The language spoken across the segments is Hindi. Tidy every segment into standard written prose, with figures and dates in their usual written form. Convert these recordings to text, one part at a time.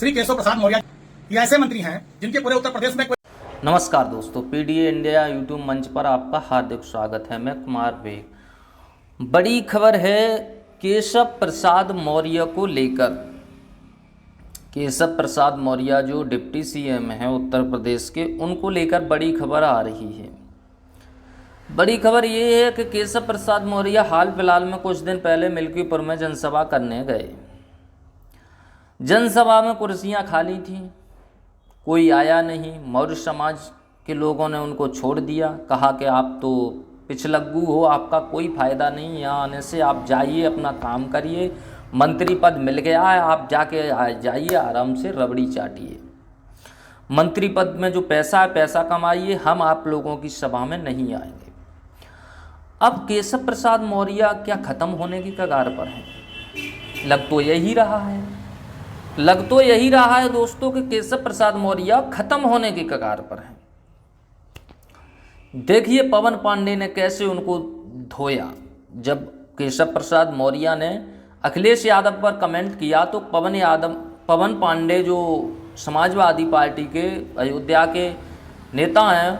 श्री केशव प्रसाद मौर्य ये ऐसे मंत्री हैं जिनके पूरे उत्तर प्रदेश में नमस्कार दोस्तों, पीडीए इंडिया यूट्यूब मंच पर आपका हार्दिक स्वागत है। मैं कुमार बेग। बड़ी खबर है केशव प्रसाद मौर्य को लेकर। केशव प्रसाद मौर्य जो डिप्टी सीएम हैं उत्तर प्रदेश के, उनको लेकर बड़ी खबर आ रही है। बड़ी खबर ये है कि केशव प्रसाद मौर्य हाल फिलहाल में कुछ दिन पहले मिल्कीपुर में जनसभा करने गए। जनसभा में कुर्सियां खाली थीं, कोई आया नहीं। मौर्य समाज के लोगों ने उनको छोड़ दिया, कहा कि आप तो पिछलग्गू हो, आपका कोई फ़ायदा नहीं यहाँ आने से, आप जाइए अपना काम करिए, मंत्री पद मिल गया है, आप जाके जाइए आराम से रबड़ी चाटिए, मंत्री पद में जो पैसा है पैसा कमाइए, हम आप लोगों की सभा में नहीं आएंगे। अब केशव प्रसाद मौर्य क्या ख़त्म होने की कगार पर है? लग तो यही रहा है दोस्तों कि केशव प्रसाद मौर्य खत्म होने की कगार पर है। देखिए पवन पांडे ने कैसे उनको धोया। जब केशव प्रसाद मौर्य ने अखिलेश यादव पर कमेंट किया तो पवन पांडे जो समाजवादी पार्टी के अयोध्या के नेता हैं,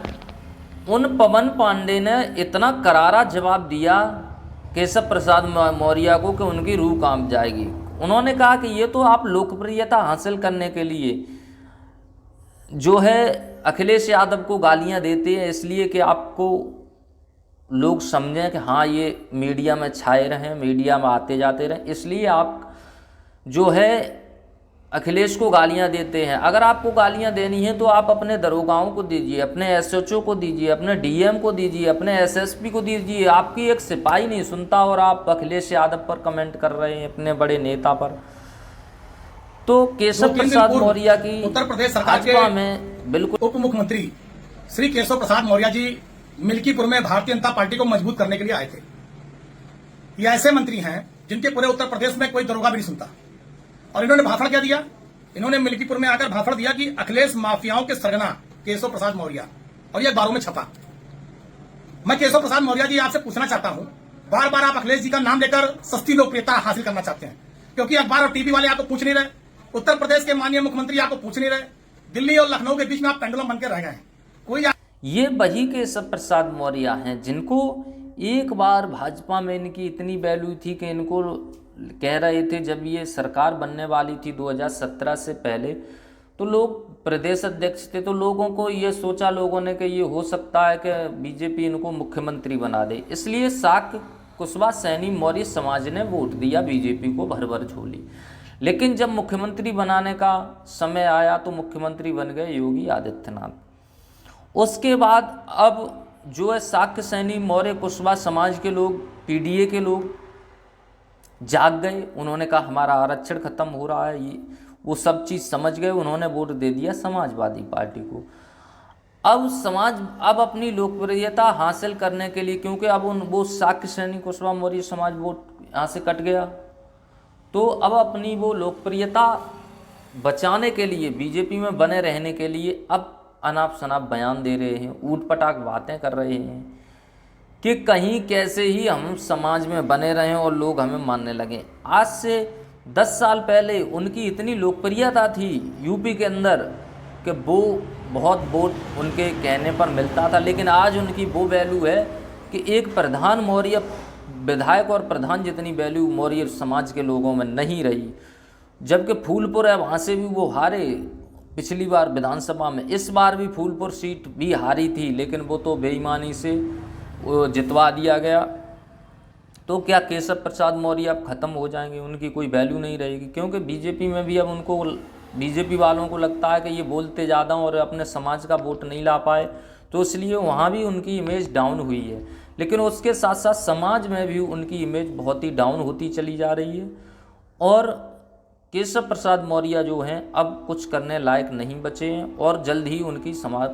उन पवन पांडे ने इतना करारा जवाब दिया केशव प्रसाद मौर्य को कि उनकी रूह कांप जाएगी। उन्होंने कहा कि ये तो आप लोकप्रियता हासिल करने के लिए जो है अखिलेश यादव को गालियां देते हैं, इसलिए कि आपको लोग समझें कि हाँ ये मीडिया में छाए रहें, मीडिया में आते जाते रहें, इसलिए आप जो है अखिलेश को गालियां देते हैं। अगर आपको गालियां देनी है तो आप अपने दरोगाओं को दीजिए, अपने एसएचओ को दीजिए, अपने डीएम को दीजिए, अपने एसएसपी को दीजिए। आपकी एक सिपाही नहीं सुनता और आप अखिलेश यादव पर कमेंट कर रहे हैं, अपने बड़े नेता पर। तो केशव प्रसाद मौर्य की उत्तर प्रदेश सरकार के में बिल्कुल उप मुख्यमंत्री श्री केशव प्रसाद मौर्य जी मिल्कीपुर में भारतीय जनता पार्टी को मजबूत करने के लिए आए थे। ये ऐसे मंत्री हैं जिनके पूरे उत्तर प्रदेश में कोई दरोगा भी नहीं सुनता। और इन्होंने भाषण क्या दिया? इन्होंने मिल्कीपुर में आकर भाषण दिया कि अखिलेश माफियाओं के सरगना केशव प्रसाद मौर्य, और ये अखबारों में छपा। मैं केशव प्रसाद मौर्य जी आपसे पूछना चाहता हूं, बार बार आप अखिलेश जी का नाम लेकर सस्ती लोकप्रियता हासिल करना चाहते हैं, क्योंकि अखबार और टीवी वाले आपको पूछ नहीं रहे, उत्तर प्रदेश के माननीय मुख्यमंत्री आपको पूछ नहीं रहे, दिल्ली और लखनऊ के बीच में आप पेंडुलम बनकर रह गए हैं। कोई ये वही केशव प्रसाद मौर्य हैं जिनको एक बार भाजपा में इनकी इतनी वैल्यू थी कि इनको कह रहे थे, जब ये सरकार बनने वाली थी 2017 से पहले, तो लोग प्रदेश अध्यक्ष थे, तो लोगों को ये सोचा लोगों ने कि ये हो सकता है कि बीजेपी इनको मुख्यमंत्री बना दे, इसलिए शाक्य कुशवाहा सैनी मौर्य समाज ने वोट दिया बीजेपी को भर भर झोली। लेकिन जब मुख्यमंत्री बनाने का समय आया तो मुख्यमंत्री बन गए योगी आदित्यनाथ। उसके बाद अब जो है शाक्य सैनी मौर्य कुशवाहा समाज के लोग, पीडीए के लोग जाग गए। उन्होंने कहा हमारा आरक्षण खत्म हो रहा है, ये वो सब चीज़ समझ गए। उन्होंने वोट दे दिया समाजवादी पार्टी को। अब अपनी लोकप्रियता हासिल करने के लिए, क्योंकि अब वो शाक्य सैनी कुशवाहा मौर्य समाज वोट यहाँ से कट गया, तो अब अपनी वो लोकप्रियता बचाने के लिए, बीजेपी में बने रहने के लिए अब अनाप शनाप बयान दे रहे हैं, ऊट पटाक बातें कर रहे हैं कि कहीं कैसे ही हम समाज में बने रहें और लोग हमें मानने लगें। आज से 10 साल पहले उनकी इतनी लोकप्रियता थी यूपी के अंदर कि वो बहुत वोट उनके कहने पर मिलता था, लेकिन आज उनकी वो वैल्यू है कि एक प्रधान मौर्य विधायक और प्रधान जितनी वैल्यू मौर्य समाज के लोगों में नहीं रही। जबकि फूलपुर है, वहाँ से भी वो हारे पिछली बार विधानसभा में, इस बार भी फूलपुर सीट भी हारी थी, लेकिन वो तो बेईमानी से जितवा दिया गया। तो क्या केशव प्रसाद मौर्य अब ख़त्म हो जाएंगे? उनकी कोई वैल्यू नहीं रहेगी, क्योंकि बीजेपी में भी अब उनको, बीजेपी वालों को लगता है कि ये बोलते ज़्यादा और अपने समाज का वोट नहीं ला पाए, तो इसलिए वहाँ भी उनकी इमेज डाउन हुई है। लेकिन उसके साथ साथ समाज में भी उनकी इमेज बहुत ही डाउन होती चली जा रही है। और केशव प्रसाद मौर्य जो हैं अब कुछ करने लायक नहीं बचे हैं और जल्द ही उनकी समाज